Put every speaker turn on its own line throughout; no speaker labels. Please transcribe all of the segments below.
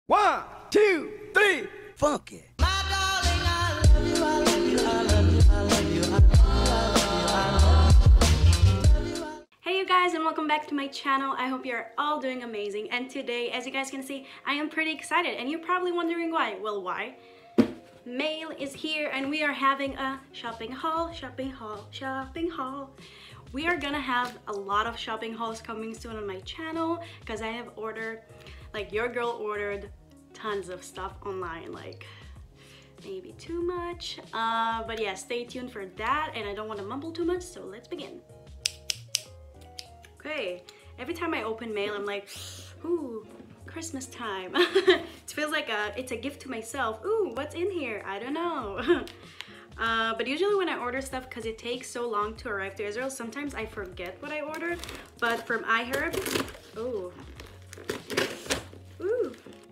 1, 2, 3, funky.
Hey you guys, and welcome back to my channel. I hope you're all doing amazing, and today, as you guys can see, I am pretty excited, and you're probably wondering why. Well, why? Mail is here and we are having a shopping haul. We are gonna have a lot of shopping hauls coming soon on my channel because I have ordered, like your girl ordered tons of stuff online, like maybe too much, but yeah, stay tuned for that, and I don't want to mumble too much, so let's begin. Okay, every time I open mail I'm like, ooh, Christmas time. It feels like it's a gift to myself. Ooh, what's in here? I don't know. But usually when I order stuff, because it takes so long to arrive to Israel, sometimes I forget what I ordered. But from iHerb, ooh,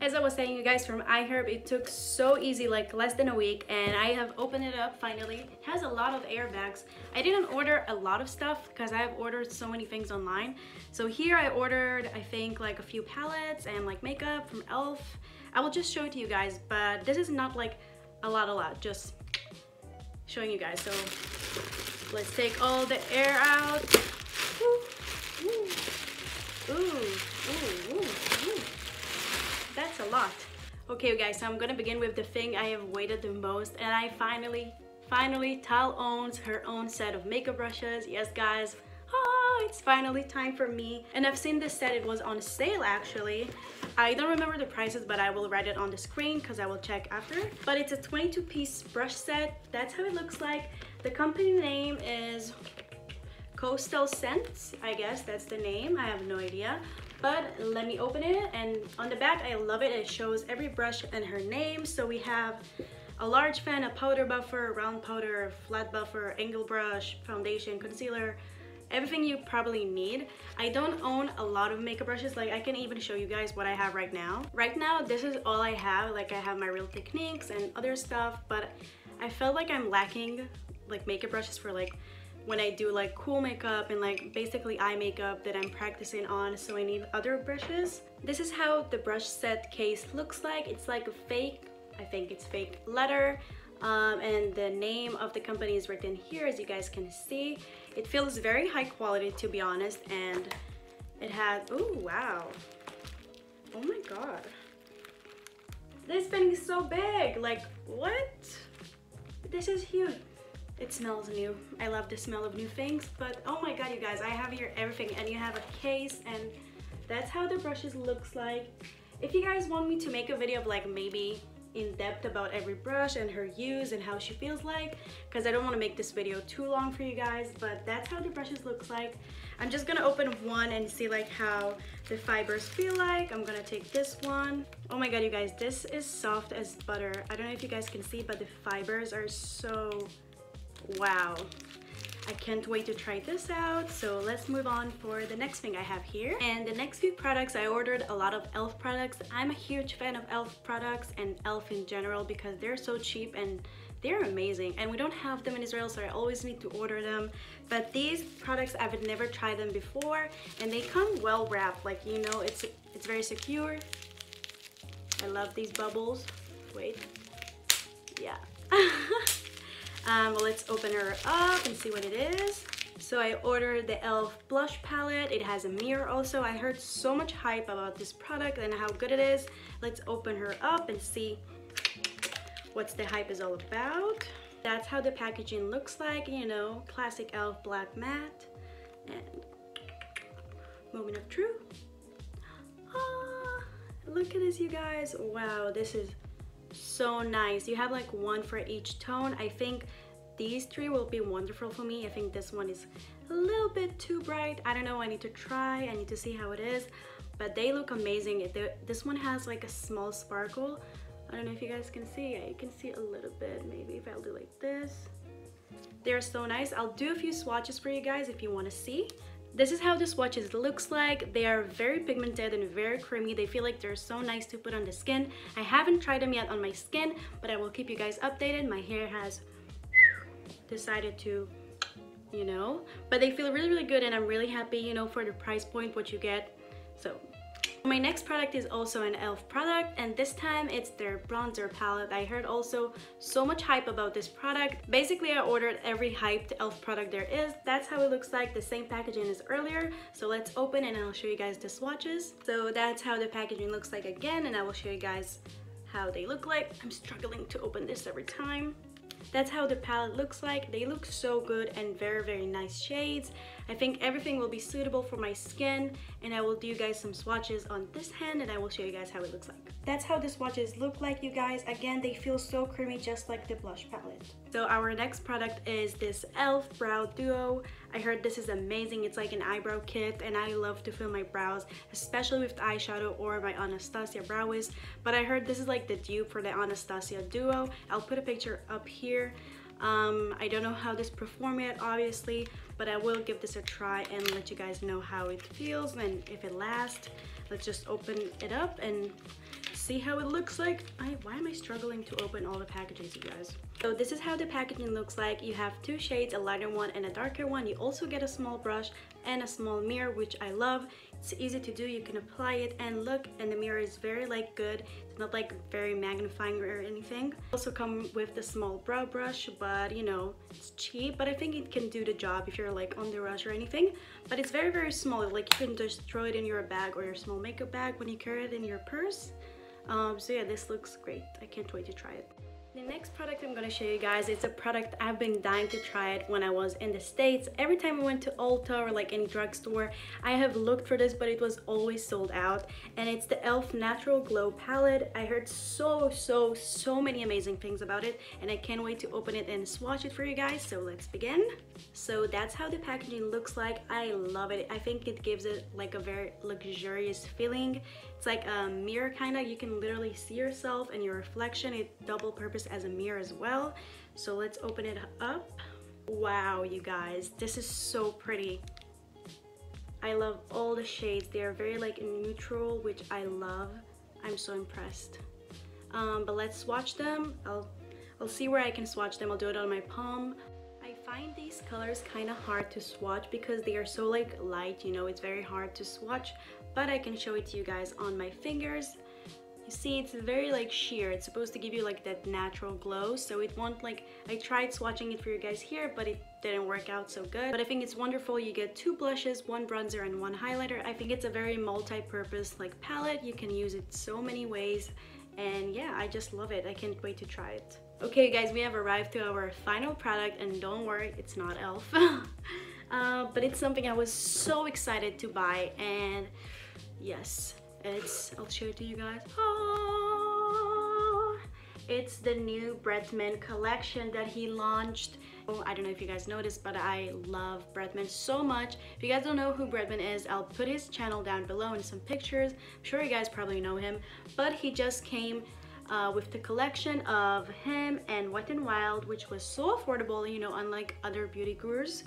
as I was saying, you guys, from iHerb, it took so easy, like less than a week, and I have opened it up finally. It has a lot of airbags. I didn't order a lot of stuff because I have ordered so many things online. So here I ordered, I think, like a few palettes and like makeup from e.l.f. I will just show it to you guys, but this is not like a lot, just showing you guys. So let's take all the air out. Ooh. That's a lot. Okay, you guys, so I'm gonna begin with the thing I have waited the most, and I finally, Tal owns her own set of makeup brushes. Yes, guys, it's finally time for me. And I've seen this set, it was on sale actually. I don't remember the prices, but I will write it on the screen because I will check after. But it's a 22-piece brush set. That's how it looks like. The company name is Coastal Scents, I guess that's the name. I have no idea. But let me open it, and on the back, I love it. It shows every brush and her name. So we have a large fan, a powder buffer, round powder, flat buffer, angle brush, foundation, concealer, everything you probably need. I don't own a lot of makeup brushes. Like, I can even show you guys what I have right now. Right now, this is all I have. Like, I have my Real Techniques and other stuff, but I felt like I'm lacking like makeup brushes for like when I do like cool makeup and like basically eye makeup that I'm practicing on, so I need other brushes. This is how the brush set case looks like. It's like a fake, I think it's fake leather, and the name of the company is written here, as you guys can see. It feels very high quality, to be honest, and it has, oh wow, oh my god, this thing is so big. Like, what? This is huge. It smells new. I love the smell of new things, but oh my god, you guys, I have here everything, and you have a case, and that's how the brushes looks like. If you guys want me to make a video of like maybe in depth about every brush and her use and how she feels like, because I don't want to make this video too long for you guys, but that's how the brushes looks like. I'm just gonna open one and see like how the fibers feel like. I'm gonna take this one. Oh my god, you guys, this is soft as butter. I don't know if you guys can see, but the fibers are so wow. I can't wait to try this out. So let's move on for the next thing I have here. And the next few products, I ordered a lot of e.l.f. products. I'm a huge fan of e.l.f. products and e.l.f. in general because they're so cheap and they're amazing, and we don't have them in Israel, so I always need to order them. But these products, I've never tried them before, and they come well wrapped, like, you know, it's very secure. I love these bubbles. Wait, yeah. Well, let's open her up and see what it is. So I ordered the e.l.f. blush palette. It has a mirror also. I heard so much hype about this product and how good it is. Let's open her up and see what's the hype is all about. That's how the packaging looks like, you know, classic e.l.f. black matte. And moment of truth. Look at this, you guys. Wow, this is so nice. You have like one for each tone. I think these three will be wonderful for me. I think this one is a little bit too bright. I don't know, I need to try, I need to see how it is, but they look amazing. This one has like a small sparkle. I don't know if you guys can see. Yeah, you can see a little bit. Maybe if I'll do like this. They're so nice. I'll do a few swatches for you guys if you want to see. This is how the swatches looks like. They are very pigmented and very creamy. They feel like they're so nice to put on the skin. I haven't tried them yet on my skin, but I will keep you guys updated. My hair has decided to, you know, but they feel really, really good, and I'm really happy, you know, for the price point, what you get. So My next product is also an e.l.f. product, and this time it's their bronzer palette. I heard also so much hype about this product. Basically, I ordered every hyped e.l.f. product there is. That's how it looks like, the same packaging as earlier. So let's open and I'll show you guys the swatches. So that's how the packaging looks like again, and I will show you guys how they look like. I'm struggling to open this every time. That's how the palette looks like. They look so good and very nice shades. I think everything will be suitable for my skin, and I will do you guys some swatches on this hand and I will show you guys how it looks like. That's how the swatches look like, you guys. Again, they feel so creamy, just like the blush palette. So our next product is this e.l.f. Brow Duo. I heard this is amazing. It's like an eyebrow kit, and I love to fill my brows, especially with eyeshadow or my Anastasia brow wiz. But I heard this is like the dupe for the Anastasia Duo. I'll put a picture up here. I don't know how this performed yet, obviously, but I will give this a try and let you guys know how it feels and if it lasts. Let's just open it up and see how it looks like. Why am I struggling to open all the packages, you guys? So this is how the packaging looks like. You have two shades, a lighter one and a darker one. You also get a small brush and a small mirror, which I love. It's easy to do. You can apply it and look, and the mirror is very like good. It's not like very magnifying or anything. Also come with the small brow brush, but you know, it's cheap, but I think it can do the job if you're like on the rush or anything. But it's very small. Like you can just throw it in your bag or your small makeup bag when you carry it in your purse. So yeah, this looks great. I can't wait to try it. The next product I'm gonna show you guys, it's a product I've been dying to try it when I was in the States. Every time I went to Ulta or like any drugstore, I have looked for this, but it was always sold out. And it's the e.l.f. Natural Glow Palette. I heard so many amazing things about it, and I can't wait to open it and swatch it for you guys. So let's begin. So that's how the packaging looks like. I love it. I think it gives it like a very luxurious feeling. It's like a mirror kind of. You can literally see yourself and your reflection. It double purpose as a mirror as well. So let's open it up. Wow, you guys, this is so pretty. I love all the shades. They are very like neutral, which I love. I'm so impressed. But let's swatch them. I'll see where I can swatch them. I'll do it on my palm. I find these colors kind of hard to swatch because they are so like light, you know, it's very hard to swatch, but I can show it to you guys on my fingers. You see, it's very like sheer. It's supposed to give you like that natural glow, so it won't like, I tried swatching it for you guys here, but it didn't work out so good. But I think it's wonderful. You get two blushes, one bronzer and one highlighter. I think it's a very multi-purpose like palette. You can use it so many ways, and yeah, I just love it. I can't wait to try it. Okay guys, we have arrived to our final product, and don't worry, it's not e.l.f. But it's something I was so excited to buy, and yes, I'll show it to you guys. Oh, it's the new Bretman collection that he launched. I don't know if you guys noticed, but I love Bretman so much. If you guys don't know who Bretman is, I'll put his channel down below and some pictures. I'm sure you guys probably know him, but he just came with the collection of him and Wet n Wild, which was so affordable, you know, unlike other beauty gurus.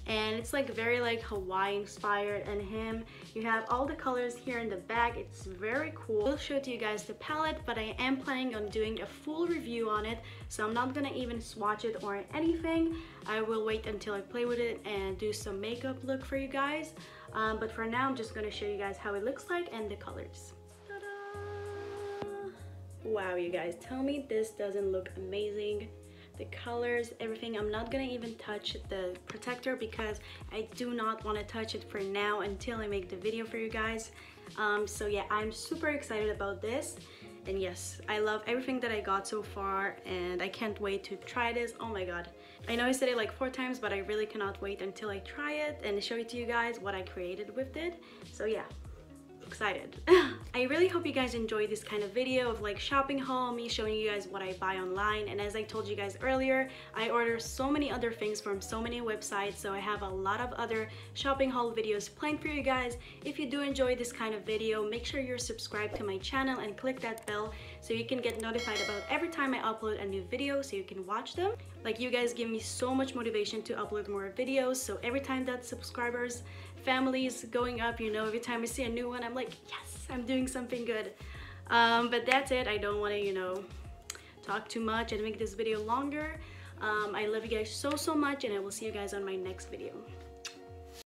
And it's like very like Hawaii inspired, and him, you have all the colors here in the bag. It's very cool. I'll show to you guys the palette, but I am planning on doing a full review on it, so I'm not gonna even swatch it or anything. I will wait until I play with it and do some makeup look for you guys. But for now, I'm just gonna show you guys how it looks like and the colors. Wow, you guys, tell me this doesn't look amazing. The colors, everything. I'm not gonna even touch the protector because I do not want to touch it for now until I make the video for you guys. So yeah, I'm super excited about this, and yes, I love everything that I got so far, and I can't wait to try this. Oh my god, I know I said it like 4 times, but I really cannot wait until I try it and show it to you guys what I created with it. So yeah, excited. I really hope you guys enjoyed this kind of video of like shopping haul, me showing you guys what I buy online. And as I told you guys earlier, I order so many other things from so many websites, so I have a lot of other shopping haul videos planned for you guys. If you do enjoy this kind of video, make sure you're subscribed to my channel and click that bell so you can get notified about every time I upload a new video, so you can watch them. Like, you guys give me so much motivation to upload more videos, so every time that subscribers family is going up, you know, every time I see a new one, I'm like, yes, I'm doing something good. But that's it. I don't want to, you know, talk too much and make this video longer. I love you guys so much, and I will see you guys on my next video.